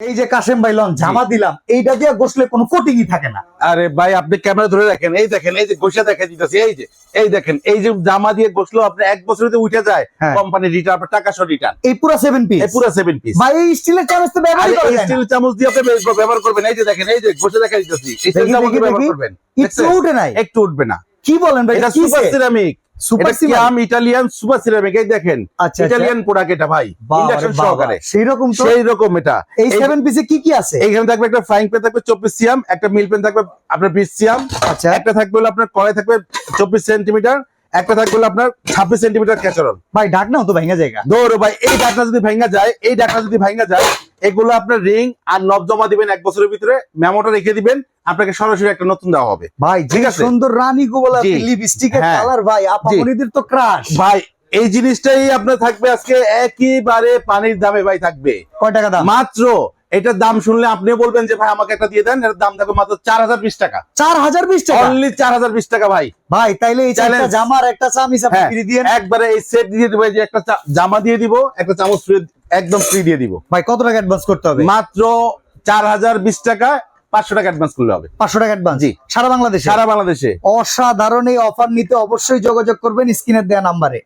এই যে কাশেম ভাই লন জামা দিলাম, এইটা দিয়ে গোসলে কোনো কোটিংই থাকে না। আরে ভাই আপনি ক্যামেরা ধরে রাখেন, এই দেখেন, এই যে গোসা দেখা দিতেছে, এই দেখেন, এই যে জামা দিয়ে গোসলো আপনি এক বছরে উঠে যায়, কোম্পানি রিটার্ন, আপনার টাকা সহ রিটার্ন। এই পুরো 7 পিস, এই পুরো 7 পিস ভাই। এই স্টিলের চামচ তো ব্যবহার করা যায় না। স্টিল চামচ দিয়ে আপনি ব্যবহার করবেন। এই যে দেখেন, এই যে গোসা দেখা দিতেছি, এই স্টিল চামচ দিয়ে ব্যবহার করবেন। একটু উঠে নাই, একটু উঠবে না। কি বলেন ভাই? এটা super ceramic, super serum Italian super ceramic. এই দেখেন, ইটালিয়ান প্রোডাক্ট এটা ভাই, ইন্ডাকশন সহকারে। সেই রকম এটা। এই 7 পিসে কি কি আছে? এইখানে থাকবে একটা ফ্রাইং প্যান, থাকবে 24 সিএম, একটা মিল প্যান থাকবে আপনার 20 সিএম, আচ্ছা, একটা থাকবে হলো আপনার কড়াই থাকবে 24 সেন্টিমিটার, একটা থাকবে হলো আপনার 26 সেন্টিমিটার ক্যাসারোল। ভাই ঢাকনাও তো ভাঙা জায়গা। দৌড় ভাই, এই ঢাকনা যদি ভাঙা যায়, এই ঢাকনা যদি ভাঙা যায়, এগুলো আপনার রিং আর নব জমা দিবেন 1 বছরের ভিতরে, মেমোটা রেখে দিবেন, আপনাকে সরাসরি একটা নতুন দেওয়া হবে ভাই। ঠিক আছে, সুন্দর রানী গোবলা লিপস্টিকের কালার ভাই, আপামনিদের তো ক্রাশ ভাই। এই জিনিসটাই আপনার থাকবে আজকে একেবারে পানির দামে ভাই। থাকবে কয় টাকা দাম? মাত্র, এটার দাম শুনলে আপনি বলবেন যে ভাই আমাকে একটা দিয়ে দেন। এটার দাম থাকবে মাত্র 4020 টাকা। 4020 টাকা, অনলি 4020 টাকা ভাই। ভাই তাইলে এই চারটা জামার একটা চামিচ আপনি ফ্রি দিয়েন। একবারে এই সেট দিয়ে দিব, যে একটা জামা দিয়ে দিব, একটা চামচ একদম ফ্রি দিয়ে দিব। ভাই কত টাকা অ্যাডভান্স করতে হবে? মাত্র 4020 টাকা, 500 টাকা অ্যাডভান্স করলে হবে। 500 টাকা অ্যাডভান্স? জি, সারা বাংলাদেশে। সারা বাংলাদেশে। অসাধারণ এই অফার নিতে অবশ্যই যোগাযোগ করবেন স্ক্রিনে দেওয়া নাম্বারে।